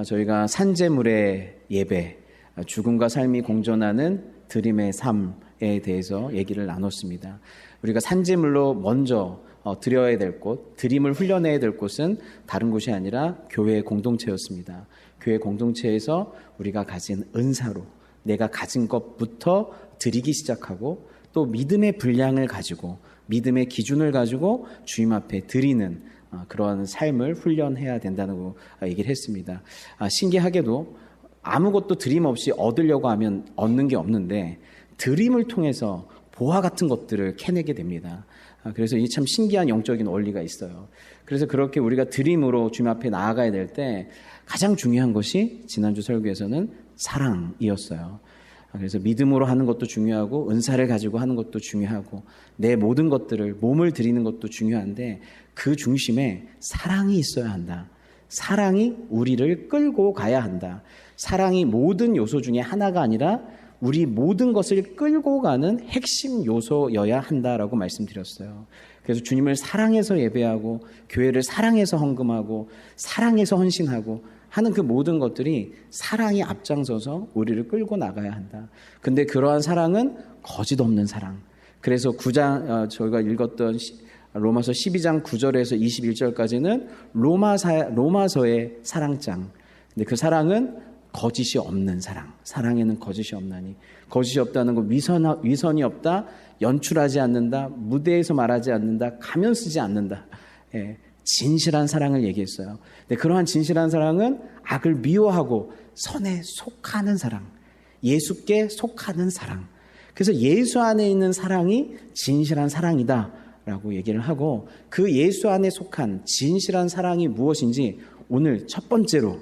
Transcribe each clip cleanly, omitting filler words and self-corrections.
저희가 산재물의 예배, 죽음과 삶이 공존하는 드림의 삶에 대해서 얘기를 나눴습니다. 우리가 산재물로 먼저 드려야 될 곳, 드림을 훈련해야 될 곳은 다른 곳이 아니라 교회 공동체였습니다. 교회 공동체에서 우리가 가진 은사로 내가 가진 것부터 드리기 시작하고 또 믿음의 분량을 가지고 믿음의 기준을 가지고 주님 앞에 드리는 그런 삶을 훈련해야 된다고 얘기를 했습니다. 신기하게도 아무것도 드림 없이 얻으려고 하면 얻는 게 없는데 드림을 통해서 보화 같은 것들을 캐내게 됩니다. 그래서 이게 참 신기한 영적인 원리가 있어요. 그래서 그렇게 우리가 드림으로 주님 앞에 나아가야 될 때 가장 중요한 것이 지난주 설교에서는 사랑이었어요. 그래서 믿음으로 하는 것도 중요하고 은사를 가지고 하는 것도 중요하고 내 모든 것들을 몸을 드리는 것도 중요한데 그 중심에 사랑이 있어야 한다. 사랑이 우리를 끌고 가야 한다. 사랑이 모든 요소 중에 하나가 아니라 우리 모든 것을 끌고 가는 핵심 요소여야 한다라고 말씀드렸어요. 그래서 주님을 사랑해서 예배하고 교회를 사랑해서 헌금하고 사랑해서 헌신하고 하는 그 모든 것들이 사랑이 앞장서서 우리를 끌고 나가야 한다. 근데 그러한 사랑은 거짓 없는 사랑. 그래서 9장 저희가 읽었던 로마서 12장 9절에서 21절까지는 로마서의 사랑장. 근데 그 사랑은 거짓이 없는 사랑. 사랑에는 거짓이 없나니. 거짓이 없다는 건 위선이 없다. 연출하지 않는다. 무대에서 말하지 않는다. 가면 쓰지 않는다. 예, 진실한 사랑을 얘기했어요. 근데 그러한 진실한 사랑은 악을 미워하고 선에 속하는 사랑. 예수께 속하는 사랑. 그래서 예수 안에 있는 사랑이 진실한 사랑이다 라고 얘기를 하고 그 예수 안에 속한 진실한 사랑이 무엇인지 오늘 첫 번째로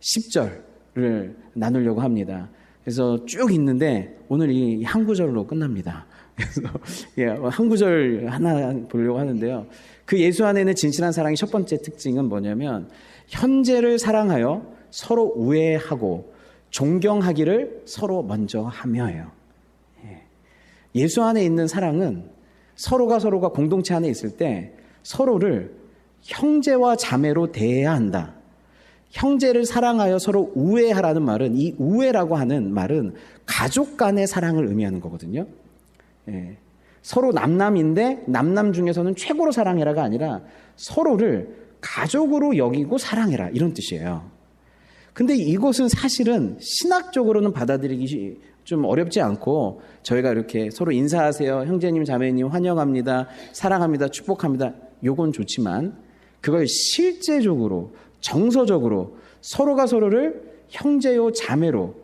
10절을 나누려고 합니다. 그래서 쭉 있는데 오늘 이 한 구절로 끝납니다. 그래서 한 구절 하나 보려고 하는데요. 그 예수 안에는 진실한 사랑의 첫 번째 특징은 뭐냐면 현재를 사랑하여 서로 우애하고 존경하기를 서로 먼저 하며예요. 예수 안에 있는 사랑은 서로가 공동체 안에 있을 때 서로를 형제와 자매로 대해야 한다. 형제를 사랑하여 서로 우애하라는 말은 이 우애라고 하는 말은 가족 간의 사랑을 의미하는 거거든요. 예. 서로 남남인데 남남 중에서는 최고로 사랑해라가 아니라 서로를 가족으로 여기고 사랑해라 이런 뜻이에요. 근데 이것은 사실은 신학적으로는 받아들이기 좀 어렵지 않고 저희가 이렇게 서로 인사하세요. 형제님 자매님 환영합니다. 사랑합니다. 축복합니다. 요건 좋지만 그걸 실제적으로 정서적으로 서로가 서로를 형제요 자매로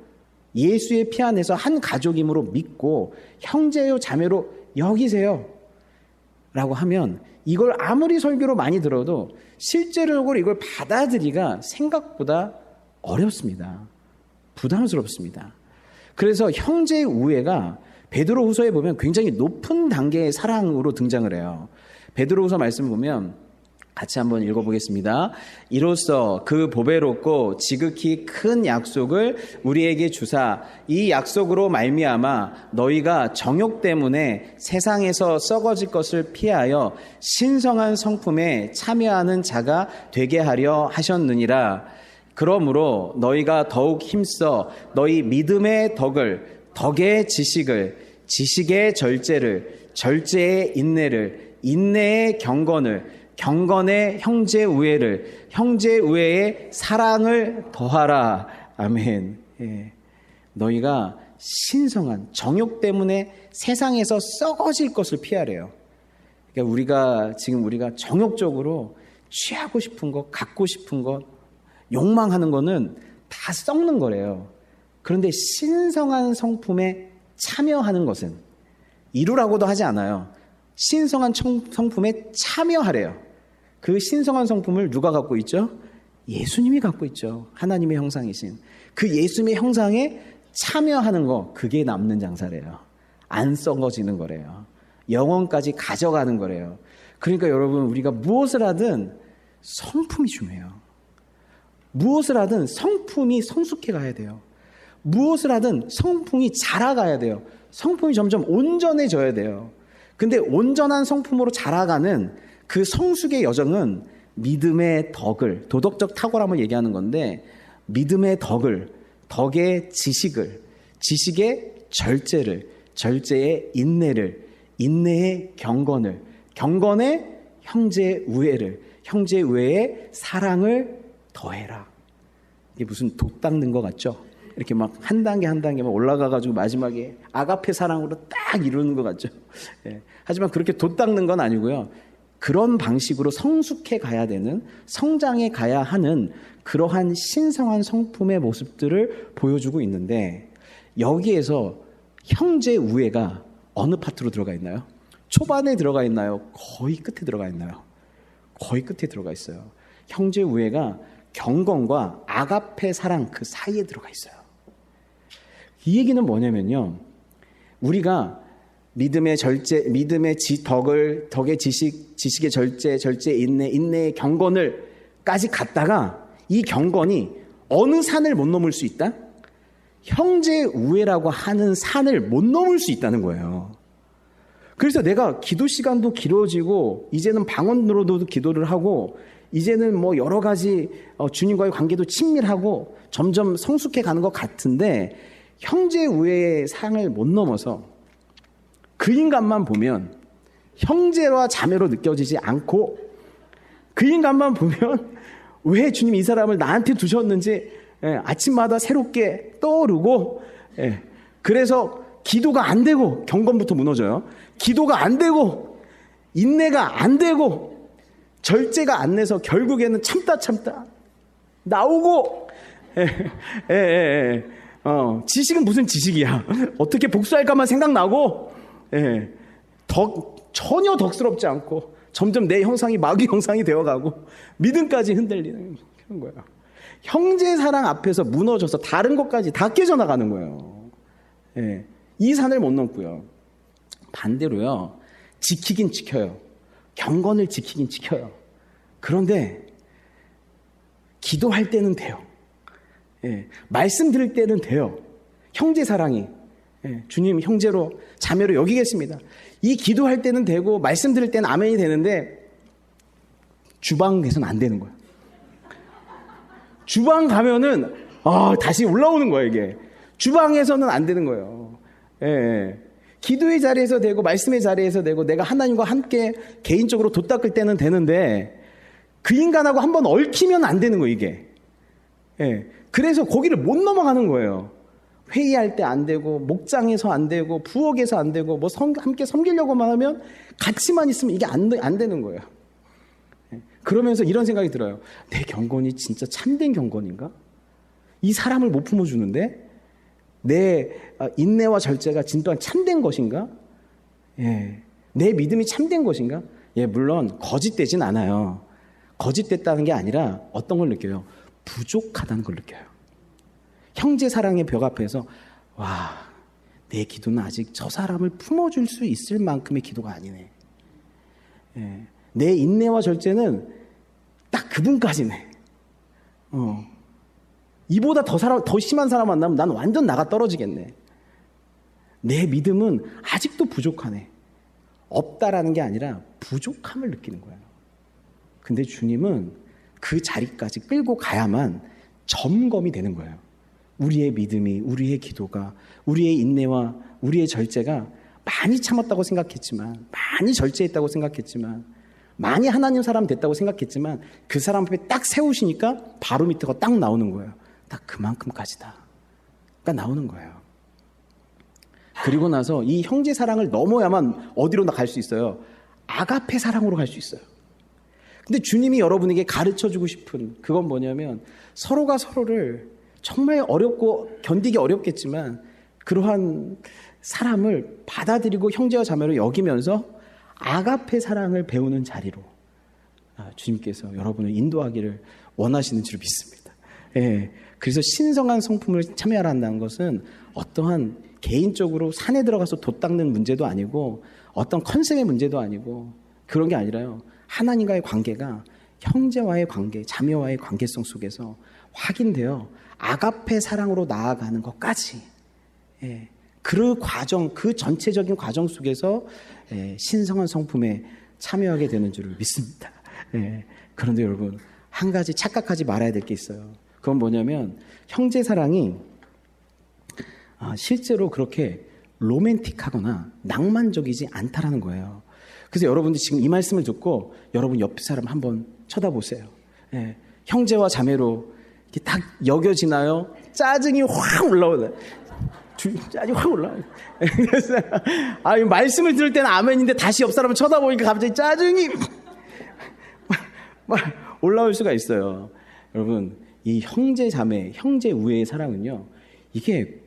예수의 피 안에서 한 가족임으로 믿고 형제요 자매로 여기세요 라고 하면 이걸 아무리 설교로 많이 들어도 실제적으로 이걸 받아들이기가 생각보다 어렵습니다. 부담스럽습니다. 그래서 형제의 우애가 베드로후서에 보면 굉장히 높은 단계의 사랑으로 등장을 해요. 베드로후서 말씀을 보면 같이 한번 읽어보겠습니다. 이로써 그 보배롭고 지극히 큰 약속을 우리에게 주사 이 약속으로 말미암아 너희가 정욕 때문에 세상에서 썩어질 것을 피하여 신성한 성품에 참여하는 자가 되게 하려 하셨느니라. 그러므로 너희가 더욱 힘써 너희 믿음의 덕을, 덕의 지식을, 지식의 절제를, 절제의 인내를, 인내의 경건을, 경건의 형제 우애를, 형제 우애의 사랑을 더하라. 아멘. 예. 너희가 신성한 정욕 때문에 세상에서 썩어질 것을 피하래요. 그러니까 우리가 정욕적으로 취하고 싶은 것, 갖고 싶은 것, 욕망하는 거는 다 썩는 거래요. 그런데 신성한 성품에 참여하는 것은 이루라고도 하지 않아요. 신성한 성품에 참여하래요. 그 신성한 성품을 누가 갖고 있죠? 예수님이 갖고 있죠. 하나님의 형상이신. 그 예수님의 형상에 참여하는 거, 그게 남는 장사래요. 안 썩어지는 거래요. 영원까지 가져가는 거래요. 그러니까 여러분, 우리가 무엇을 하든 성품이 중요해요. 무엇을 하든 성품이 성숙해 가야 돼요. 무엇을 하든 성품이 자라가야 돼요. 성품이 점점 온전해져야 돼요. 근데 온전한 성품으로 자라가는 그 성숙의 여정은 믿음의 덕을, 도덕적 탁월함을 얘기하는 건데 믿음의 덕의 지식을, 지식의 절제를, 절제의 인내를, 인내의 경건을, 경건의 형제의 우애를, 형제의 우애의 사랑을 더해라. 이게 무슨 돛 닦는 것 같죠? 이렇게 막 한 단계 한 단계 막 올라가가지고 마지막에 아가페 사랑으로 딱 이루는 것 같죠? 예. 하지만 그렇게 돛 닦는 건 아니고요. 그런 방식으로 성숙해 가야 되는, 성장해 가야 하는 그러한 신성한 성품의 모습들을 보여주고 있는데, 여기에서 형제 우애가 어느 파트로 들어가 있나요? 초반에 들어가 있나요? 거의 끝에 들어가 있나요? 거의 끝에 들어가 있어요. 형제 우애가 경건과 아가페 사랑 그 사이에 들어가 있어요. 이 얘기는 뭐냐면요, 우리가 믿음의 절제, 덕의 지식의 절제, 절제의 인내, 인내의 경건을까지 갔다가 이 경건이 어느 산을 못 넘을 수 있다? 형제 우애라고 하는 산을 못 넘을 수 있다는 거예요. 그래서 내가 기도 시간도 길어지고, 이제는 방언으로도 기도를 하고, 이제는 뭐 여러 가지 주님과의 관계도 친밀하고 점점 성숙해 가는 것 같은데, 형제 우애의 상을 못 넘어서 그 인간만 보면 형제와 자매로 느껴지지 않고, 그 인간만 보면 왜 주님 이 사람을 나한테 두셨는지 아침마다 새롭게 떠오르고, 그래서 기도가 안 되고 경건부터 무너져요. 기도가 안 되고 인내가 안 되고 절제가 안 돼서 결국에는 참다 나오고, 지식은 무슨 지식이야. 어떻게 복수할까만 생각나고, 전혀 덕스럽지 않고 점점 내 형상이 마귀 형상이 되어가고 믿음까지 흔들리는 그런 거예요. 형제 사랑 앞에서 무너져서 다른 것까지 다 깨져나가는 거예요. 이 산을 못 넘고요. 반대로요, 지키긴 지켜요. 경건을 지키긴 지켜요. 그런데 기도할 때는 돼요. 말씀 들을 때는 돼요. 형제 사랑이, 주님 형제로 자매로 여기겠습니다. 이 기도할 때는 되고 말씀 들을 때는 아멘이 되는데 주방에서는 안 되는 거예요. 주방 가면은 다시 올라오는 거예요. 이게 주방에서는 안 되는 거예요. 기도의 자리에서 되고 말씀의 자리에서 되고 내가 하나님과 함께 개인적으로 돛 닦을 때는 되는데, 그 인간하고 한번 얽히면 안 되는 거예요. 이게. 그래서 거기를 못 넘어가는 거예요. 회의할 때 안 되고, 목장에서 안 되고, 부엌에서 안 되고, 뭐 함께 섬기려고만 하면 같이만 있으면 이게 안 되는 거예요. 그러면서 이런 생각이 들어요. 내 경건이 진짜 참된 경건인가? 이 사람을 못 품어주는데 내 인내와 절제가 진짜 참된 것인가? 내 믿음이 참된 것인가? 물론 거짓되진 않아요. 거짓됐다는 게 아니라 어떤 걸 느껴요? 부족하다는 걸 느껴요. 형제 사랑의 벽 앞에서 내 기도는 아직 저 사람을 품어줄 수 있을 만큼의 기도가 아니네. 내 인내와 절제는 딱 그분까지네. 이보다 더 심한 사람 만나면 난 완전 나가 떨어지겠네. 내 믿음은 아직도 부족하네. 없다라는 게 아니라 부족함을 느끼는 거예요. 근데 주님은 그 자리까지 끌고 가야만 점검이 되는 거예요. 우리의 믿음이, 우리의 기도가, 우리의 인내와 우리의 절제가 많이 참았다고 생각했지만, 많이 절제했다고 생각했지만, 많이 하나님 사람 됐다고 생각했지만, 그 사람 앞에 딱 세우시니까 바로 밑에가 딱 나오는 거예요. 딱 그만큼까지다. 그러니까 나오는 거예요. 그리고 나서 이 형제 사랑을 넘어야만 어디로 갈 수 있어요? 아가페 사랑으로 갈 수 있어요. 근데 주님이 여러분에게 가르쳐주고 싶은 그건 뭐냐면, 서로가 서로를 정말 어렵고 견디기 어렵겠지만 그러한 사람을 받아들이고 형제와 자매로 여기면서 아가페 사랑을 배우는 자리로 주님께서 여러분을 인도하기를 원하시는 줄 믿습니다. 그래서 신성한 성품을 참여하라 한다는 것은 어떠한 개인적으로 산에 들어가서 돛 닦는 문제도 아니고 어떤 컨셉의 문제도 아니고 그런 게 아니라요. 하나님과의 관계가 형제와의 관계, 자매와의 관계성 속에서 확인되어 아가페 사랑으로 나아가는 것까지, 그 과정, 그 전체적인 과정 속에서 신성한 성품에 참여하게 되는 줄을 믿습니다. 그런데 여러분, 한 가지 착각하지 말아야 될 게 있어요. 그건 뭐냐면 형제 사랑이 실제로 그렇게 로맨틱하거나 낭만적이지 않다라는 거예요. 그래서 여러분들 지금 이 말씀을 듣고 여러분 옆 사람 한번 쳐다보세요. 예, 형제와 자매로 이렇게 딱 여겨지나요? 짜증이 확 올라오네. 짜증이 확 올라와요. 그래서 이 말씀을 들을 때는 아멘인데 다시 옆 사람을 쳐다보니까 갑자기 짜증이 막 올라올 수가 있어요. 여러분, 이 형제 자매, 형제 우애의 사랑은요, 이게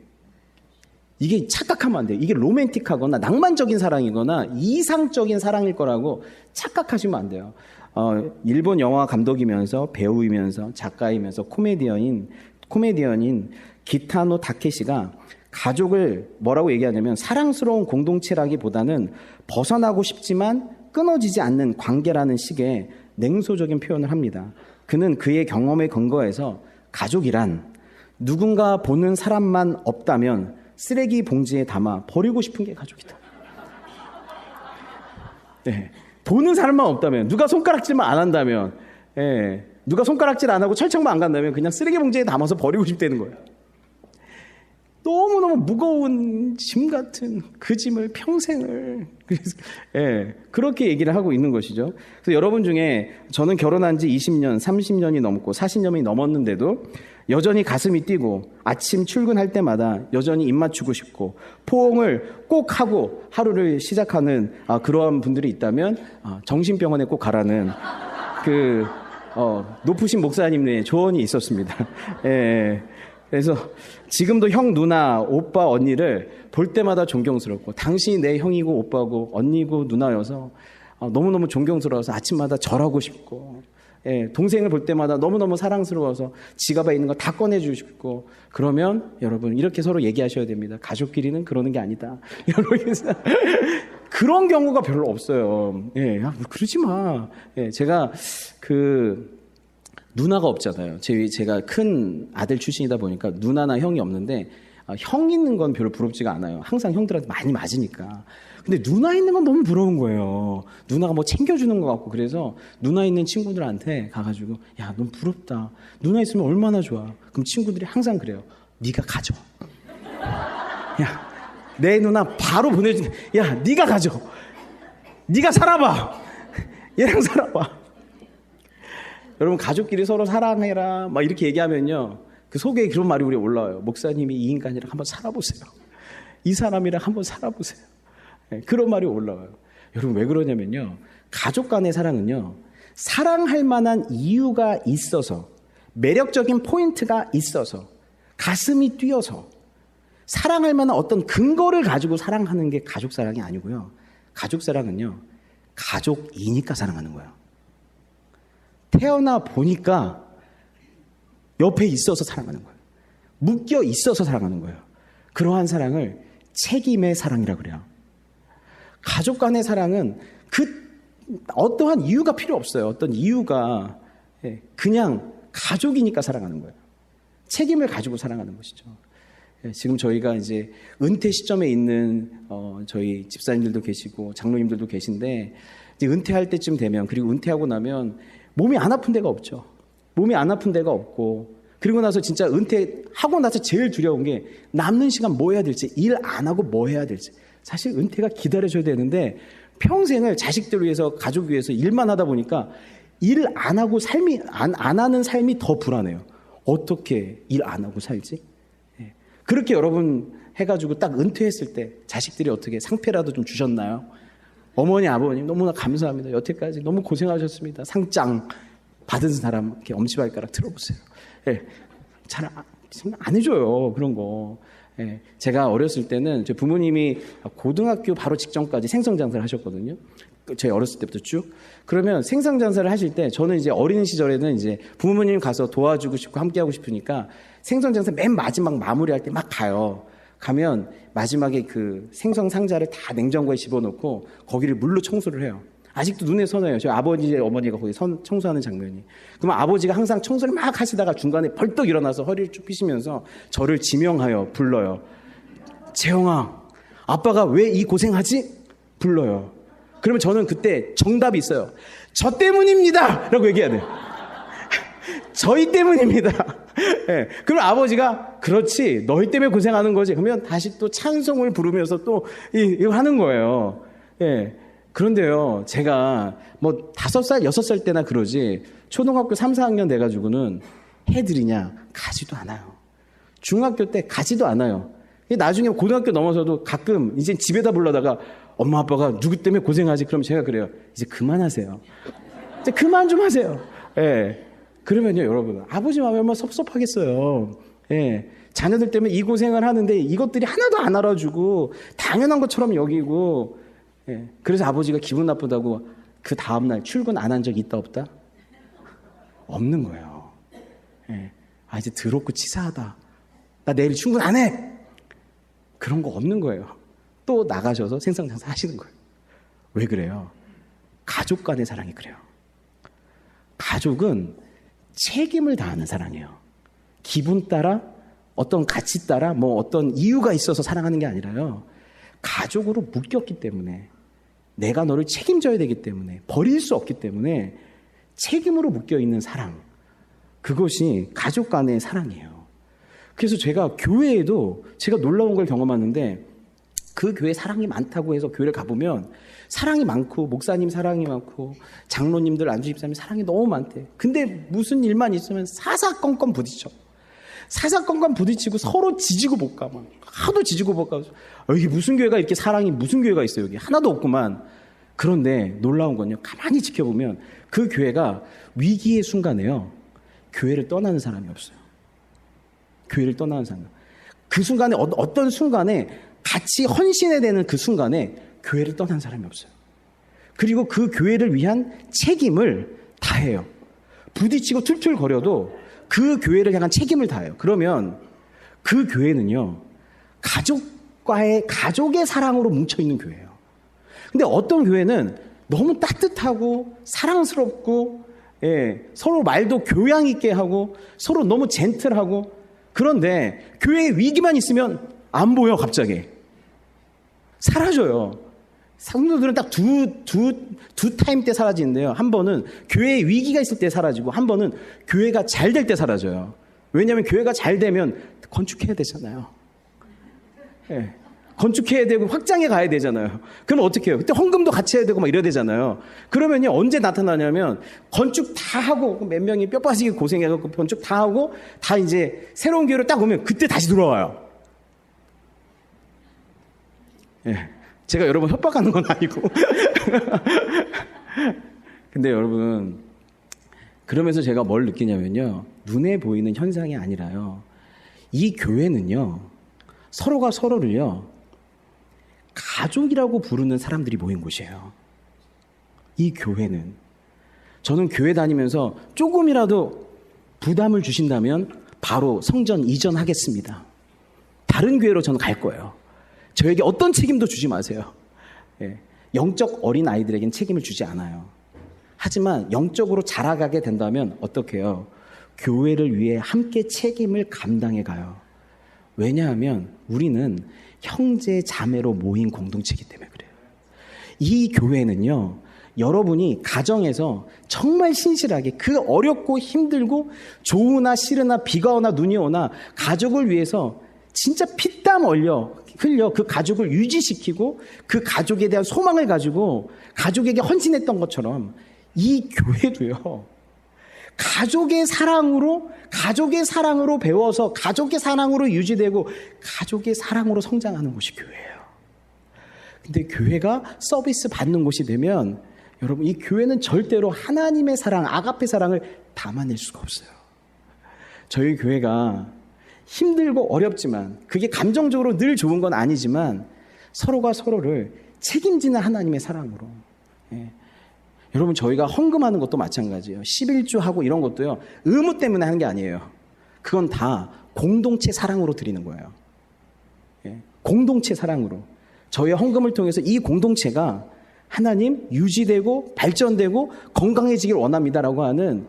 착각하면 안 돼요. 이게 로맨틱하거나 낭만적인 사랑이거나 이상적인 사랑일 거라고 착각하시면 안 돼요. 일본 영화 감독이면서 배우이면서 작가이면서 코미디언인 기타노 다케시가 가족을 뭐라고 얘기하냐면 사랑스러운 공동체라기보다는 벗어나고 싶지만 끊어지지 않는 관계라는 식의 냉소적인 표현을 합니다. 그는 그의 경험에 근거해서 가족이란 누군가 보는 사람만 없다면 쓰레기 봉지에 담아 버리고 싶은 게 가족이다. 네. 보는 사람만 없다면, 누가 손가락질만 안 한다면, 누가 손가락질 안 하고 철창만 안 간다면 그냥 쓰레기 봉지에 담아서 버리고 싶다는 거예요. 너무너무 무거운 짐 같은 그 짐을 평생을 그렇게 얘기를 하고 있는 것이죠. 그래서 여러분 중에 저는 결혼한 지 20년, 30년이 넘고 40년이 넘었는데도 여전히 가슴이 뛰고 아침 출근할 때마다 여전히 입 맞추고 싶고 포옹을 꼭 하고 하루를 시작하는 그러한 분들이 있다면 정신병원에 꼭 가라는 높으신 목사님의 조언이 있었습니다. 그래서 지금도 형, 누나, 오빠, 언니를 볼 때마다 존경스럽고 당신이 내 형이고 오빠고 언니고 누나여서 너무너무 존경스러워서 아침마다 절하고 싶고 동생을 볼 때마다 너무너무 사랑스러워서 지갑에 있는 거 다 꺼내주고 싶고 그러면 여러분 이렇게 서로 얘기하셔야 됩니다. 가족끼리는 그러는 게 아니다. 그런 경우가 별로 없어요. 그러지 마. 제가 누나가 없잖아요. 제가 큰 아들 출신이다 보니까 누나나 형이 없는데 형 있는 건 별로 부럽지가 않아요. 항상 형들한테 많이 맞으니까. 근데 누나 있는 건 너무 부러운 거예요. 누나가 뭐 챙겨주는 것 같고 그래서 누나 있는 친구들한테 가가지고 야, 넌 부럽다. 누나 있으면 얼마나 좋아. 그럼 친구들이 항상 그래요. 네가 가져. 야, 내 누나 바로 보내준. 야, 네가 가져. 네가 살아봐. 얘랑 살아봐. 여러분 가족끼리 서로 사랑해라 막 이렇게 얘기하면요 그 속에 그런 말이 우리 올라와요. 목사님이 이 인간이랑 한번 살아보세요. 이 사람이랑 한번 살아보세요. 그런 말이 올라와요. 여러분 왜 그러냐면요 가족 간의 사랑은요 사랑할 만한 이유가 있어서 매력적인 포인트가 있어서 가슴이 뛰어서 사랑할 만한 어떤 근거를 가지고 사랑하는 게 가족 사랑이 아니고요. 가족 사랑은요 가족이니까 사랑하는 거예요. 태어나 보니까 옆에 있어서 사랑하는 거예요. 묶여 있어서 사랑하는 거예요. 그러한 사랑을 책임의 사랑이라고 그래요. 가족 간의 사랑은 어떠한 이유가 필요 없어요. 어떤 이유가 그냥 가족이니까 사랑하는 거예요. 책임을 가지고 사랑하는 것이죠. 지금 저희가 이제 은퇴 시점에 있는 저희 집사님들도 계시고 장로님들도 계신데 이제 은퇴할 때쯤 되면 그리고 은퇴하고 나면 몸이 안 아픈 데가 없죠. 몸이 안 아픈 데가 없고 그리고 나서 진짜 은퇴하고 나서 제일 두려운 게 남는 시간 뭐 해야 될지 일 안 하고 뭐 해야 될지 사실 은퇴가 기다려줘야 되는데 평생을 자식들을 위해서 가족 위해서 일만 하다 보니까 일 안 하고 안 하는 삶이 더 불안해요. 어떻게 일 안 하고 살지? 그렇게 여러분 해가지고 딱 은퇴했을 때 자식들이 어떻게 상패라도 좀 주셨나요? 어머니, 아버님 너무나 감사합니다. 여태까지 너무 고생하셨습니다. 상장 받은 사람 이렇게 엄지발가락 들어보세요. 잘 안 해줘요. 그런 거. 제가 어렸을 때는 제 부모님이 고등학교 바로 직전까지 생선장사를 하셨거든요. 저희 어렸을 때부터 쭉. 그러면 생선장사를 하실 때 저는 이제 어린 시절에는 이제 부모님 가서 도와주고 싶고 함께하고 싶으니까 생선장사 맨 마지막 마무리할 때 막 가요. 가면 마지막에 그 생선 상자를 다 냉장고에 집어넣고 거기를 물로 청소를 해요. 아직도 눈에 선해요. 저희 아버지, 어머니가 거기 청소하는 장면이. 그러면 아버지가 항상 청소를 막 하시다가 중간에 벌떡 일어나서 허리를 쭉 펴시면서 저를 지명하여 불러요. 재영아, 아빠가 왜 이 고생하지? 불러요. 그러면 저는 그때 정답이 있어요. 저 때문입니다! 라고 얘기해야 돼요. 저희 때문입니다. 예. 그럼 아버지가 그렇지 너희 때문에 고생하는 거지. 그러면 다시 또 찬송을 부르면서 또 이거 하는 거예요. 예. 그런데요, 제가 뭐 5살, 6살 때나 그러지 초등학교 3, 4학년 돼가지고는 해드리냐? 가지도 않아요. 중학교 때 가지도 않아요. 나중에 고등학교 넘어서도 가끔 이제 집에다 불러다가 엄마 아빠가 누구 때문에 고생하지? 그럼 제가 그래요. 이제 그만하세요. 이제 그만 좀 하세요. 예. 그러면요, 여러분, 아버지 마음이 얼마나 섭섭하겠어요. 예. 자녀들 때문에 이 고생을 하는데 이것들이 하나도 안 알아주고 당연한 것처럼 여기고, 예. 그래서 아버지가 기분 나쁘다고 그 다음날 출근 안 한 적 있다 없다? 없는 거예요. 예. 아, 이제 더럽고 치사하다. 나 내일 출근 안 해! 그런 거 없는 거예요. 또 나가셔서 생산장사 하시는 거예요. 왜 그래요? 가족 간의 사랑이 그래요. 가족은 책임을 다하는 사랑이에요. 기분 따라, 어떤 가치 따라, 뭐 어떤 이유가 있어서 사랑하는 게 아니라요. 가족으로 묶였기 때문에, 내가 너를 책임져야 되기 때문에, 버릴 수 없기 때문에 책임으로 묶여있는 사랑. 그것이 가족 간의 사랑이에요. 그래서 제가 교회에도 제가 놀라운 걸 경험하는데, 그 교회 사랑이 많다고 해서 교회를 가보면 사랑이 많고 목사님 사랑이 많고 장로님들 안주집사님 사랑이 너무 많대. 근데 무슨 일만 있으면 사사건건 부딪혀. 사사건건 부딪히고 서로 지지고 볶아. 막 하도 지지고 볶아. 여기 무슨 교회가 이렇게 사랑이 무슨 교회가 있어요. 여기 하나도 없구만. 그런데 놀라운 건요, 가만히 지켜보면 그 교회가 위기의 순간에요, 교회를 떠나는 사람이 없어요. 교회를 떠나는 사람. 그 순간에 어떤 순간에 같이 헌신해야 되는 그 순간에 교회를 떠난 사람이 없어요. 그리고 그 교회를 위한 책임을 다해요. 부딪히고 툴툴거려도 그 교회를 향한 책임을 다해요. 그러면 그 교회는요, 가족의 사랑으로 뭉쳐있는 교회예요. 근데 어떤 교회는 너무 따뜻하고 사랑스럽고, 예, 서로 말도 교양 있게 하고 서로 너무 젠틀하고, 그런데 교회에 위기만 있으면 안 보여. 갑자기 사라져요. 성도들은 딱 두 타임 때 사라지는데요. 한 번은 교회에 위기가 있을 때 사라지고, 한 번은 교회가 잘 될 때 사라져요. 왜냐하면 교회가 잘 되면 건축해야 되잖아요. 예, 건축해야 되고 확장해 가야 되잖아요. 그럼 어떻게 해요? 그때 헌금도 같이 해야 되고 막 이래야 되잖아요. 그러면요, 언제 나타나냐면 건축 다 하고 몇 명이 뼈 빠지게 고생해갖고 건축 다 하고 다 이제 새로운 교회로 딱 오면 그때 다시 돌아와요. 예, 제가 여러분 협박하는 건 아니고. 근데 여러분, 그러면서 제가 뭘 느끼냐면요, 눈에 보이는 현상이 아니라요, 이 교회는요, 서로가 서로를요, 가족이라고 부르는 사람들이 모인 곳이에요. 이 교회는. 저는 교회 다니면서 조금이라도 부담을 주신다면 바로 성전 이전하겠습니다. 다른 교회로 저는 갈 거예요. 저에게 어떤 책임도 주지 마세요. 예, 영적 어린 아이들에게는 책임을 주지 않아요. 하지만 영적으로 자라가게 된다면 어떻게 해요? 교회를 위해 함께 책임을 감당해 가요. 왜냐하면 우리는 형제 자매로 모인 공동체이기 때문에 그래요. 이 교회는요, 여러분이 가정에서 정말 신실하게 그 어렵고 힘들고 좋으나 싫으나 비가 오나 눈이 오나 가족을 위해서 진짜 피땀 흘려 그 가족을 유지시키고 그 가족에 대한 소망을 가지고 가족에게 헌신했던 것처럼, 이 교회도요, 가족의 사랑으로 배워서 가족의 사랑으로 유지되고 가족의 사랑으로 성장하는 곳이 교회예요. 근데 교회가 서비스 받는 곳이 되면 여러분, 이 교회는 절대로 하나님의 사랑, 아가페 사랑을 담아낼 수가 없어요. 저희 교회가 힘들고 어렵지만, 그게 감정적으로 늘 좋은 건 아니지만 서로가 서로를 책임지는 하나님의 사랑으로, 예. 여러분, 저희가 헌금하는 것도 마찬가지예요. 11주하고 이런 것도요, 의무 때문에 하는 게 아니에요. 그건 다 공동체 사랑으로 드리는 거예요. 예, 공동체 사랑으로. 저희의 헌금을 통해서 이 공동체가 하나님 유지되고 발전되고 건강해지길 원합니다라고 하는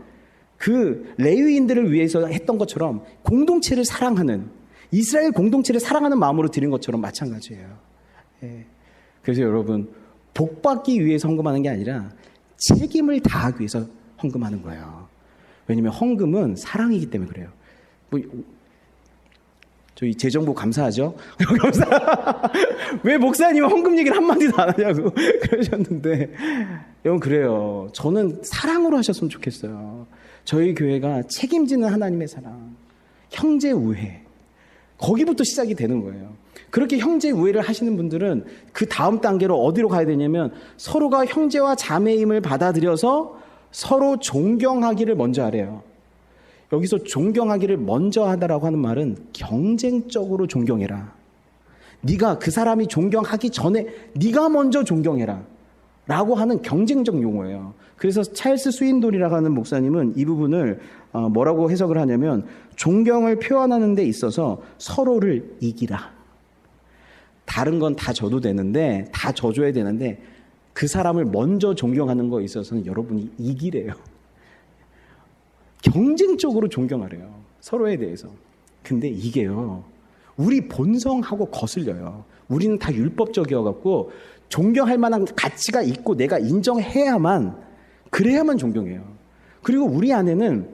그 레위인들을 위해서 했던 것처럼 공동체를 사랑하는, 이스라엘 공동체를 사랑하는 마음으로 드린 것처럼 마찬가지예요. 예. 그래서 여러분, 복받기 위해서 헌금하는 게 아니라 책임을 다하기 위해서 헌금하는 거예요. 왜냐하면 헌금은 사랑이기 때문에 그래요. 뭐, 저희 재정부 감사하죠? 감사. 왜 목사님은 헌금 얘기를 한마디도 안 하냐고 그러셨는데, 여러분, 그래요. 저는 사랑으로 하셨으면 좋겠어요. 저희 교회가 책임지는 하나님의 사랑, 형제 우애, 거기부터 시작이 되는 거예요. 그렇게 형제 우애를 하시는 분들은 그 다음 단계로 어디로 가야 되냐면, 서로가 형제와 자매임을 받아들여서 서로 존경하기를 먼저 하래요. 여기서 존경하기를 먼저 하다라고 하는 말은 경쟁적으로 존경해라. 네가 그 사람이 존경하기 전에 네가 먼저 존경해라 라고 하는 경쟁적 용어예요. 그래서 찰스 스윈돌이라고 하는 목사님은 이 부분을 뭐라고 해석을 하냐면, 존경을 표현하는 데 있어서 서로를 이기라. 다른 건 다 줘도 되는데, 다 줘줘야 되는데, 그 사람을 먼저 존경하는 거에 있어서는 여러분이 이기래요. 경쟁적으로 존경하래요. 서로에 대해서. 근데 이게요, 우리 본성하고 거슬려요. 우리는 다 율법적이어갖고 존경할 만한 가치가 있고 내가 인정해야만, 그래야만 존경해요. 그리고 우리 안에는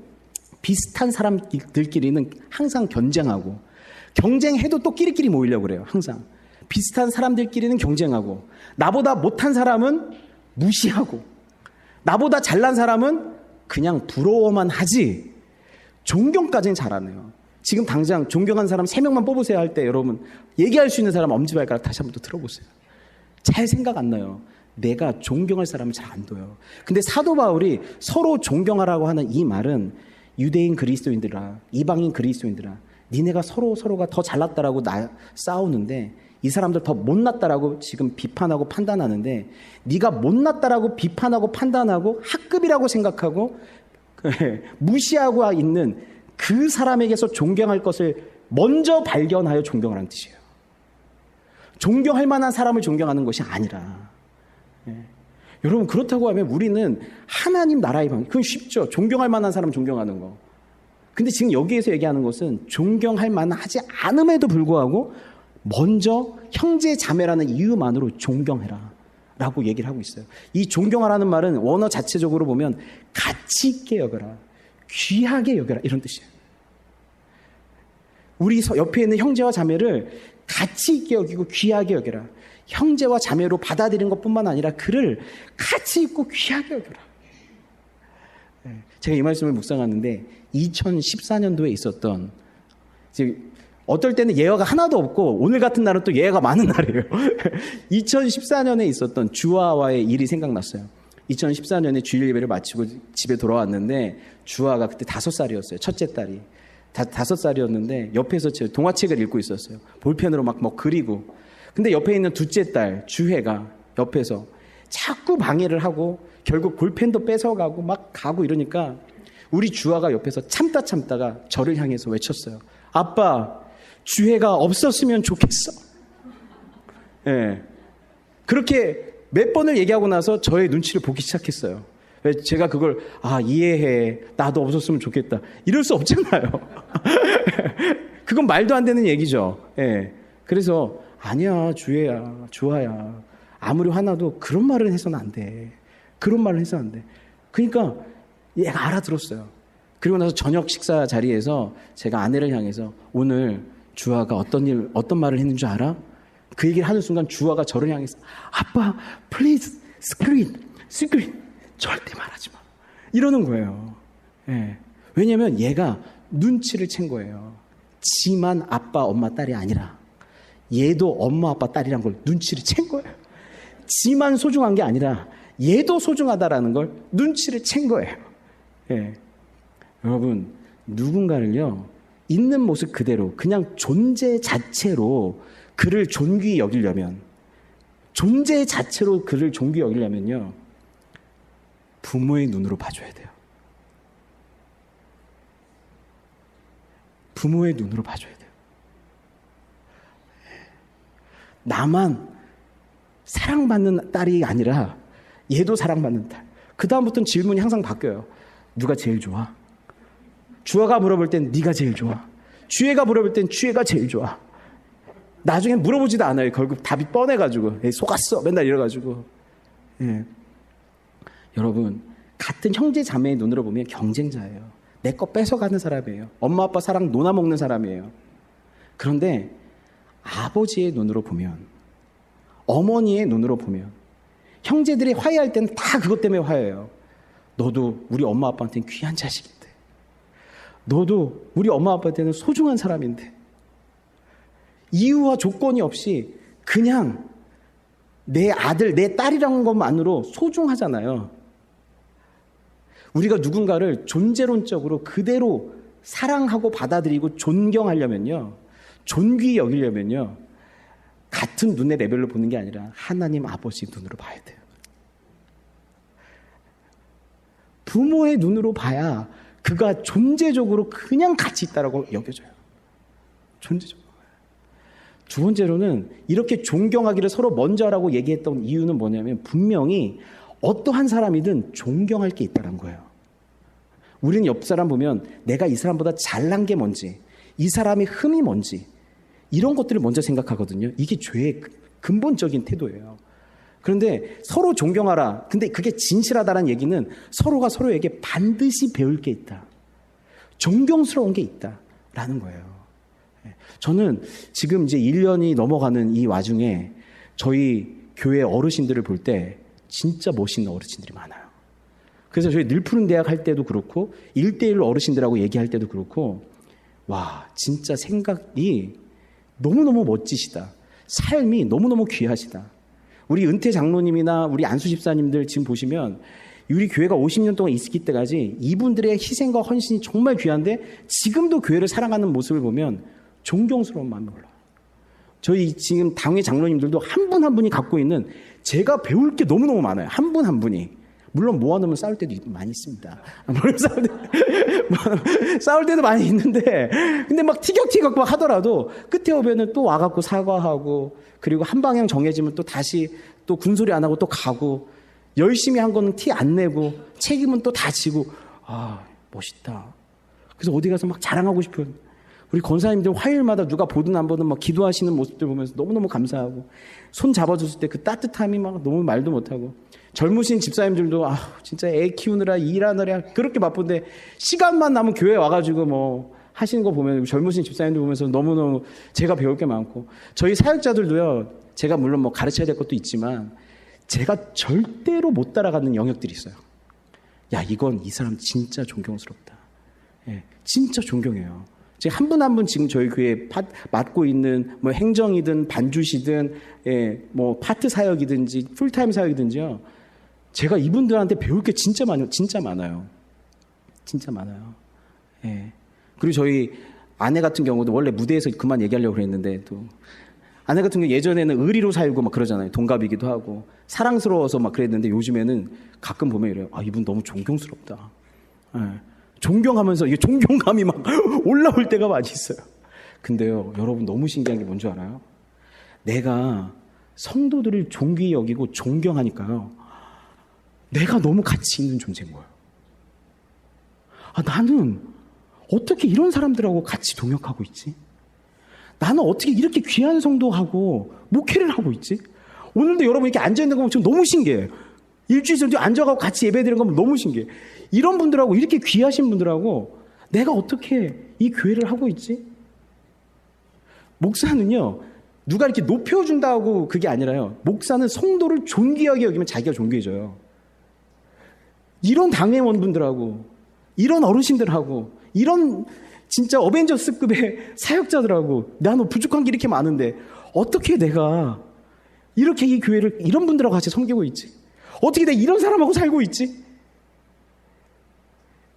비슷한 사람들끼리는 항상 경쟁하고, 경쟁해도 또 끼리끼리 모이려고 그래요. 항상 비슷한 사람들끼리는 경쟁하고, 나보다 못한 사람은 무시하고, 나보다 잘난 사람은 그냥 부러워만 하지 존경까지는 잘 안 해요. 지금 당장 존경한 사람 3명만 뽑으세요 할 때 여러분 얘기할 수 있는 사람 엄지발가락 다시 한번 더 들어보세요. 잘 생각 안 나요. 내가 존경할 사람을 잘 안 둬요. 근데 사도 바울이 서로 존경하라고 하는 이 말은 유대인 그리스도인들아, 이방인 그리스도인들아, 니네가 서로가 더 잘났다라고 싸우는데 이 사람들 더 못났다라고 지금 비판하고 판단하는데, 네가 못났다라고 비판하고 판단하고 학급이라고 생각하고 무시하고 있는 그 사람에게서 존경할 것을 먼저 발견하여 존경하라는 뜻이에요. 존경할 만한 사람을 존경하는 것이 아니라. 여러분, 그렇다고 하면 우리는 하나님 나라의 방식, 그건 쉽죠. 존경할 만한 사람 존경하는 거. 근데 지금 여기에서 얘기하는 것은 존경할 만하지 않음에도 불구하고 먼저 형제 자매라는 이유만으로 존경해라 라고 얘기를 하고 있어요. 이 존경하라는 말은 원어 자체적으로 보면 가치 있게 여겨라, 귀하게 여겨라, 이런 뜻이에요. 우리 옆에 있는 형제와 자매를 가치 있게 여기고 귀하게 여겨라. 형제와 자매로 받아들이는 것뿐만 아니라 그를 가치 있고 귀하게 여겨라. 제가 이 말씀을 묵상하는데 2014년도에 있었던, 지금 어떨 때는 예화가 하나도 없고 오늘 같은 날은 또 예화가 많은 날이에요. 2014년에 있었던 주아와의 일이 생각났어요. 2014년에 주일 예배를 마치고 집에 돌아왔는데 주아가 그때 5살이었어요. 첫째 딸이 5살이었는데 옆에서 제 동화책을 읽고 있었어요. 볼펜으로 막 그리고. 근데 옆에 있는 둘째 딸 주혜가 옆에서 자꾸 방해를 하고 결국 볼펜도 뺏어가고 막 가고 이러니까 우리 주아가 옆에서 참다가 저를 향해서 외쳤어요. 아빠, 주혜가 없었으면 좋겠어. 예. 그렇게 몇 번을 얘기하고 나서 저의 눈치를 보기 시작했어요. 제가 그걸 이해해, 나도 없었으면 좋겠다, 이럴 수 없잖아요. 그건 말도 안 되는 얘기죠. 예. 그래서 아니야, 주아야, 아무리 화나도 그런 말을 해서는 안 돼. 그런 말을 해서는 안 돼. 그러니까 얘가 알아들었어요. 그리고 나서 저녁 식사 자리에서 제가 아내를 향해서 오늘 주아가 어떤 말을 했는 줄 알아? 그 얘기를 하는 순간 주아가 저를 향해서 아빠, please, secret, 절대 말하지 마, 이러는 거예요. 예. 왜냐면 얘가 눈치를 챈 거예요. 지만 아빠, 엄마, 딸이 아니라 얘도 엄마, 아빠, 딸이란 걸 눈치를 챈 거예요. 지만 소중한 게 아니라 얘도 소중하다라는 걸 눈치를 챈 거예요. 예. 여러분, 누군가를요, 있는 모습 그대로 그냥 존재 자체로 그를 존귀히 여기려면, 존재 자체로 그를 존귀히 여기려면요, 부모의 눈으로 봐줘야 돼요. 부모의 눈으로 봐줘야 돼요. 나만 사랑받는 딸이 아니라 얘도 사랑받는 딸. 그 다음부터는 질문이 항상 바뀌어요. 누가 제일 좋아? 주아가 물어볼 땐 네가 제일 좋아. 주혜가 물어볼 땐 주혜가 제일 좋아. 나중엔 물어보지도 않아요. 결국 답이 뻔해가지고 속았어 맨날 이래가지고. 예. 여러분, 같은 형제 자매의 눈으로 보면 경쟁자예요. 내 거 뺏어가는 사람이에요. 엄마 아빠 사랑 논아먹는 사람이에요. 그런데 아버지의 눈으로 보면, 어머니의 눈으로 보면, 형제들이 화해할 때는 다 그것 때문에 화해해요. 너도 우리 엄마 아빠한테는 귀한 자식인데, 너도 우리 엄마 아빠한테는 소중한 사람인데, 이유와 조건이 없이 그냥 내 아들, 내 딸이라는 것만으로 소중하잖아요. 우리가 누군가를 존재론적으로 그대로 사랑하고 받아들이고 존경하려면요, 존귀히 여기려면요, 같은 눈의 레벨로 보는 게 아니라 하나님 아버지 눈으로 봐야 돼요. 부모의 눈으로 봐야 그가 존재적으로 그냥 가치 있다라고 여겨져요. 존재적으로. 두 번째로는 이렇게 존경하기를 서로 먼저 하라고 얘기했던 이유는 뭐냐면, 분명히 어떠한 사람이든 존경할 게 있다는 거예요. 우리는 옆 사람 보면 내가 이 사람보다 잘난 게 뭔지, 이 사람의 흠이 뭔지, 이런 것들을 먼저 생각하거든요. 이게 죄의 근본적인 태도예요. 그런데 서로 존경하라. 근데 그게 진실하다는 얘기는 서로가 서로에게 반드시 배울 게 있다, 존경스러운 게 있다라는 거예요. 저는 지금 이제 1년이 넘어가는 이 와중에 저희 교회 어르신들을 볼 때 진짜 멋있는 어르신들이 많아요. 그래서 저희 늘푸른 대학 할 때도 그렇고 1대1로 어르신들하고 얘기할 때도 그렇고, 와, 진짜 생각이 너무너무 멋지시다. 삶이 너무너무 귀하시다. 우리 은퇴 장로님이나 우리 안수 집사님들 지금 보시면 우리 교회가 50년 동안 있을 때까지 이분들의 희생과 헌신이 정말 귀한데, 지금도 교회를 사랑하는 모습을 보면 존경스러운 마음이 올라와요. 저희 지금 당회 장로님들도 한 분 한 분이 갖고 있는, 제가 배울 게 너무너무 많아요. 한 분 한 분이. 물론 모아놓으면 싸울 때도 많이 있습니다. 물론 싸울 때도 많이 있는데, 근데 막 티격태격 막 하더라도 끝에 오면은 또 와갖고 사과하고, 그리고 한 방향 정해지면 또 다시 또 군소리 안 하고 또 가고, 열심히 한 거는 티 안 내고, 책임은 또 다 지고, 아, 멋있다. 그래서 어디 가서 막 자랑하고 싶은, 우리 권사님들 화요일마다 누가 보든 안 보든 막 기도하시는 모습들 보면서 너무너무 감사하고, 손 잡아줬을 때 그 따뜻함이 막 너무 말도 못하고, 젊으신 집사님들도 진짜 애 키우느라 일하느라 그렇게 바쁜데 시간만 나면 교회 와가지고 뭐 하시는 거 보면, 젊으신 집사님들 보면서 너무너무 제가 배울 게 많고, 저희 사역자들도요, 제가 물론 뭐 가르쳐야 될 것도 있지만 제가 절대로 못 따라가는 영역들이 있어요. 야, 이건 이 사람 진짜 존경스럽다. 예, 진짜 존경해요. 지금 한 분 한 분 지금 저희 교회에 맡고 있는 뭐 행정이든 반주시든, 예, 뭐 파트 사역이든지 풀타임 사역이든지요, 제가 이분들한테 배울 게 진짜 많아요. 진짜 많아요. 진짜 많아요. 예. 그리고 저희 아내 같은 경우도 원래 무대에서 그만 얘기하려고 그랬는데, 또 아내 같은 경우 예전에는 의리로 살고 막 그러잖아요. 동갑이기도 하고 사랑스러워서 막 그랬는데, 요즘에는 가끔 보면 이래요. 아, 이분 너무 존경스럽다. 예. 존경하면서 이게 존경감이 막 올라올 때가 많이 있어요. 근데요, 여러분 너무 신기한 게 뭔지 알아요? 내가 성도들을 존귀히 여기고 존경하니까요, 내가 너무 가치 있는 존재인 거예요. 아, 나는 어떻게 이런 사람들하고 같이 동역하고 있지? 나는 어떻게 이렇게 귀한 성도하고 목회를 하고 있지? 오늘도 여러분 이렇게 앉아있는 거 보면 지금 너무 신기해요. 일주일 전에 앉아가고 같이 예배드리는 거 보면 너무 신기해. 이런 분들하고, 이렇게 귀하신 분들하고 내가 어떻게 이 교회를 하고 있지? 목사는요, 누가 이렇게 높여준다고 그게 아니라요, 목사는 성도를 존귀하게 여기면 자기가 존귀해져요. 이런 당회원분들하고, 이런 어르신들하고, 이런 진짜 어벤져스급의 사역자들하고 나는 부족한 게 이렇게 많은데 어떻게 내가 이렇게 이 교회를 이런 분들하고 같이 섬기고 있지? 어떻게 내가 이런 사람하고 살고 있지?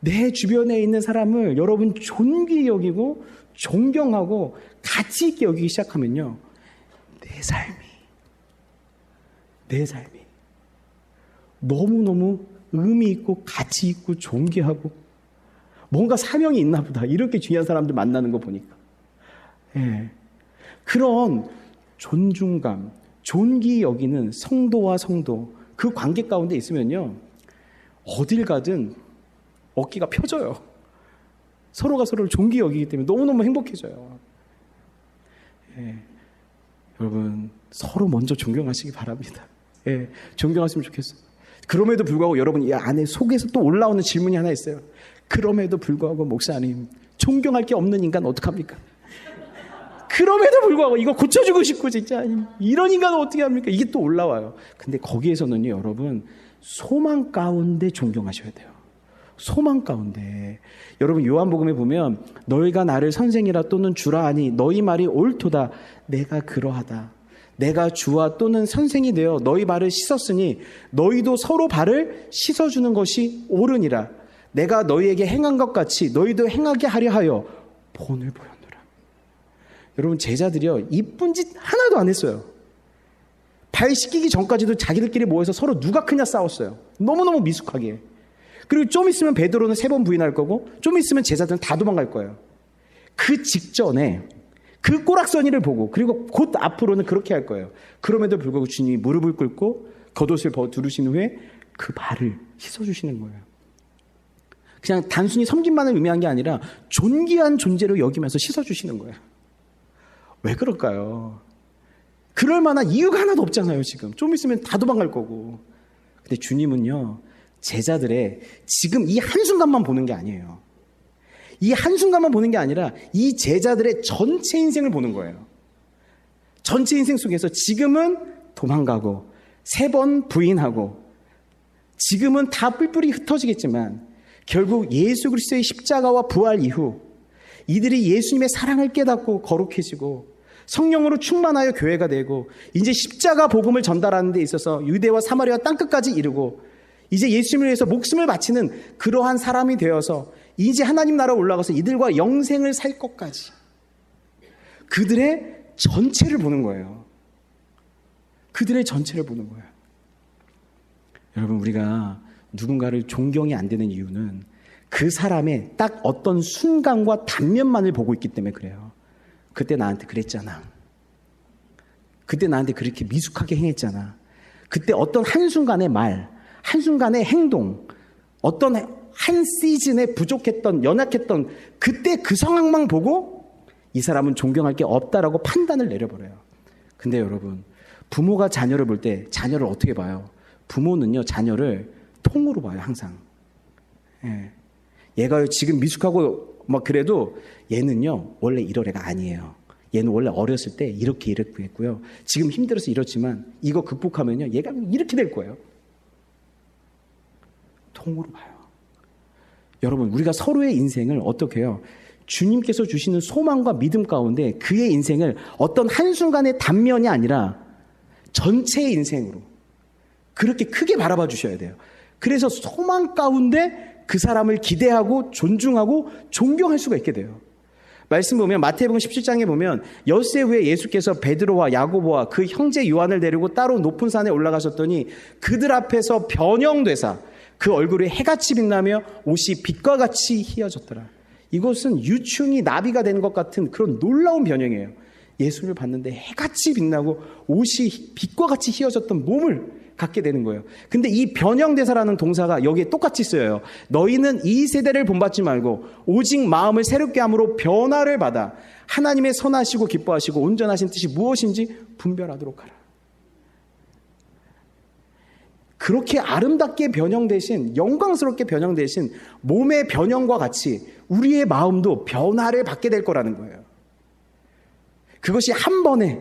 내 주변에 있는 사람을 여러분 존귀히 여기고 존경하고 가치 있게 여기기 시작하면요, 내 삶이 너무너무 의미 있고 가치 있고 존귀하고 뭔가 사명이 있나 보다, 이렇게 귀한 사람들 만나는 거 보니까. 예. 그런 존중감, 존귀히 여기는 성도와 성도, 그 관계 가운데 있으면요, 어딜 가든 어깨가 펴져요. 서로가 서로를 존귀히 여기기 때문에 너무너무 행복해져요. 예. 여러분, 서로 먼저 존경하시기 바랍니다. 예. 존경하시면 좋겠어요. 그럼에도 불구하고 여러분 이 안에 속에서 또 올라오는 질문이 하나 있어요. 그럼에도 불구하고 목사님, 존경할 게 없는 인간 어떡합니까? 그럼에도 불구하고 이거 고쳐주고 싶고 진짜 이런 인간은 어떻게 합니까? 이게 또 올라와요. 근데 거기에서는요, 여러분, 소망 가운데 존경하셔야 돼요. 소망 가운데. 여러분, 요한복음에 보면 너희가 나를 선생이라 또는 주라 하니 너희 말이 옳도다. 내가 그러하다. 내가 주와 또는 선생이 되어 너희 발을 씻었으니 너희도 서로 발을 씻어주는 것이 옳으니라. 내가 너희에게 행한 것 같이 너희도 행하게 하려 하여 본을 보였노라. 여러분, 제자들이요, 이쁜 짓 하나도 안 했어요. 발 씻기기 전까지도 자기들끼리 모여서 서로 누가 크냐 싸웠어요. 너무너무 미숙하게. 그리고 좀 있으면 베드로는 3번 부인할 거고 좀 있으면 제자들은 다 도망갈 거예요. 그 직전에 그 꼬락서니를 보고 그리고 곧 앞으로는 그렇게 할 거예요. 그럼에도 불구하고 주님이 무릎을 꿇고 겉옷을 두르신 후에 그 발을 씻어주시는 거예요. 그냥 단순히 섬김만을 의미한 게 아니라 존귀한 존재로 여기면서 씻어주시는 거예요. 왜 그럴까요? 그럴 만한 이유가 하나도 없잖아요. 지금 좀 있으면 다 도망갈 거고. 근데 주님은요, 제자들의 지금 이 한순간만 보는 게 아니에요. 이 한순간만 보는 게 아니라 이 제자들의 전체 인생을 보는 거예요. 전체 인생 속에서 지금은 도망가고 3번 부인하고 지금은 다 뿔뿔이 흩어지겠지만 결국 예수 그리스도의 십자가와 부활 이후 이들이 예수님의 사랑을 깨닫고 거룩해지고 성령으로 충만하여 교회가 되고 이제 십자가 복음을 전달하는 데 있어서 유대와 사마리아 땅끝까지 이르고 이제 예수님을 위해서 목숨을 바치는 그러한 사람이 되어서 이제 하나님 나라에 올라가서 이들과 영생을 살 것까지 그들의 전체를 보는 거예요. 그들의 전체를 보는 거예요. 여러분, 우리가 누군가를 존경이 안 되는 이유는 그 사람의 딱 어떤 순간과 단면만을 보고 있기 때문에 그래요. 그때 나한테 그랬잖아. 그때 나한테 그렇게 미숙하게 행했잖아. 그때 어떤 한순간의 말, 한순간의 행동, 어떤 한 시즌에 부족했던, 연약했던 그때 그 상황만 보고 이 사람은 존경할 게 없다라고 판단을 내려버려요. 근데 여러분, 부모가 자녀를 볼 때 자녀를 어떻게 봐요? 부모는요, 자녀를 통으로 봐요, 항상. 예. 얘가 지금 미숙하고 막 그래도 얘는요, 원래 이럴 애가 아니에요. 얘는 원래 어렸을 때 이렇게 했고요. 지금 힘들어서 이렇지만 이거 극복하면요, 얘가 이렇게 될 거예요. 통으로 봐요. 여러분, 우리가 서로의 인생을 어떻게 해요? 주님께서 주시는 소망과 믿음 가운데 그의 인생을 어떤 한순간의 단면이 아니라 전체의 인생으로 그렇게 크게 바라봐 주셔야 돼요. 그래서 소망 가운데 그 사람을 기대하고 존중하고 존경할 수가 있게 돼요. 말씀 보면 마태복음 17장에 보면 엿새 후에 예수께서 베드로와 야고보와 그 형제 요한을 데리고 따로 높은 산에 올라가셨더니 그들 앞에서 변형되사 그 얼굴에 해같이 빛나며 옷이 빛과 같이 희어졌더라. 이것은 유충이 나비가 된 것 같은 그런 놀라운 변형이에요. 예수를 봤는데 해같이 빛나고 옷이 빛과 같이 희어졌던 몸을 갖게 되는 거예요. 근데 이 변형대사라는 동사가 여기에 똑같이 쓰여요. 너희는 이 세대를 본받지 말고 오직 마음을 새롭게 함으로 변화를 받아 하나님의 선하시고 기뻐하시고 온전하신 뜻이 무엇인지 분별하도록 하라. 그렇게 아름답게 변형되신, 영광스럽게 변형되신 몸의 변형과 같이 우리의 마음도 변화를 받게 될 거라는 거예요. 그것이 한 번에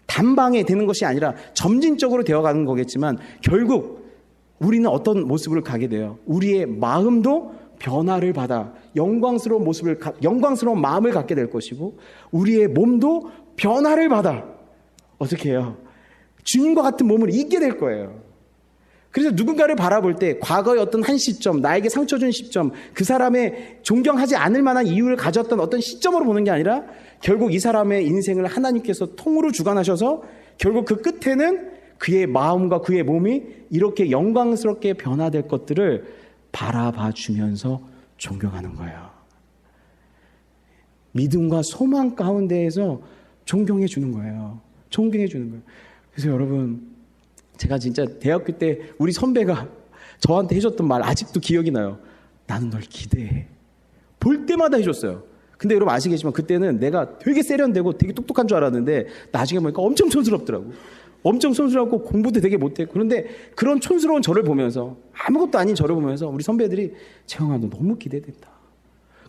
단방에 되는 것이 아니라 점진적으로 되어가는 거겠지만 결국 우리는 어떤 모습을 가게 돼요. 우리의 마음도 변화를 받아 영광스러운 마음을 갖게 될 것이고 우리의 몸도 변화를 받아 어떻게 해요? 주님과 같은 몸을 잊게 될 거예요. 그래서 누군가를 바라볼 때 과거의 어떤 한 시점, 나에게 상처 준 시점, 그 사람의 존경하지 않을 만한 이유를 가졌던 어떤 시점으로 보는 게 아니라 결국 이 사람의 인생을 하나님께서 통으로 주관하셔서 결국 그 끝에는 그의 마음과 그의 몸이 이렇게 영광스럽게 변화될 것들을 바라봐 주면서 존경하는 거예요. 믿음과 소망 가운데에서 존경해 주는 거예요. 존경해 주는 거예요. 그래서 여러분, 제가 진짜 대학교 때 우리 선배가 저한테 해줬던 말 아직도 기억이 나요. 나는 널 기대해. 볼 때마다 해줬어요. 근데 여러분 아시겠지만 그때는 내가 되게 세련되고 되게 똑똑한 줄 알았는데 나중에 보니까 엄청 촌스럽더라고. 엄청 촌스럽고 공부도 되게 못했고, 그런데 그런 촌스러운 저를 보면서, 아무것도 아닌 저를 보면서 우리 선배들이 재영아 너 너무 기대된다.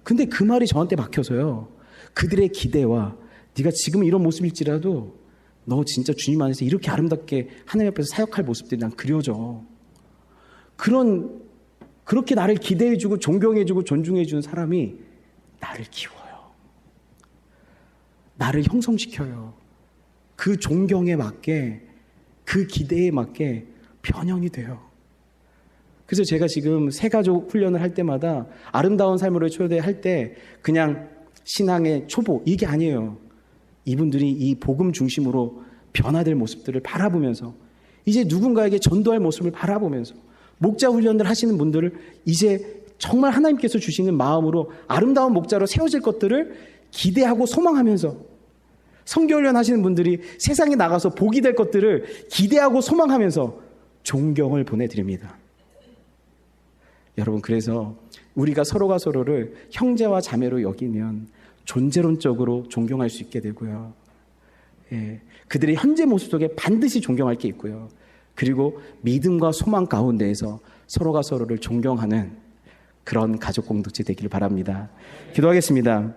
근데 그 말이 저한테 박혀서요. 그들의 기대와 네가 지금 이런 모습일지라도 너 진짜 주님 안에서 이렇게 아름답게 하나님 앞에서 사역할 모습들이 난 그려져. 그렇게 나를 기대해주고 존경해주고 존중해주는 사람이 나를 키워요. 나를 형성시켜요. 그 존경에 맞게, 그 기대에 맞게 변형이 돼요. 그래서 제가 지금 새가족 훈련을 할 때마다 아름다운 삶으로 초대할 때 그냥 신앙의 초보 이게 아니에요. 이분들이 이 복음 중심으로 변화될 모습들을 바라보면서 이제 누군가에게 전도할 모습을 바라보면서 목자 훈련을 하시는 분들을 이제 정말 하나님께서 주시는 마음으로 아름다운 목자로 세워질 것들을 기대하고 소망하면서 성교훈련 하시는 분들이 세상에 나가서 복이 될 것들을 기대하고 소망하면서 존경을 보내드립니다. 여러분, 그래서 우리가 서로가 서로를 형제와 자매로 여기면 존재론적으로 존경할 수 있게 되고요. 그들의 현재 모습 속에 반드시 존경할 게 있고요. 그리고 믿음과 소망 가운데에서 서로가 서로를 존경하는 그런 가족 공동체 되기를 바랍니다. 기도하겠습니다.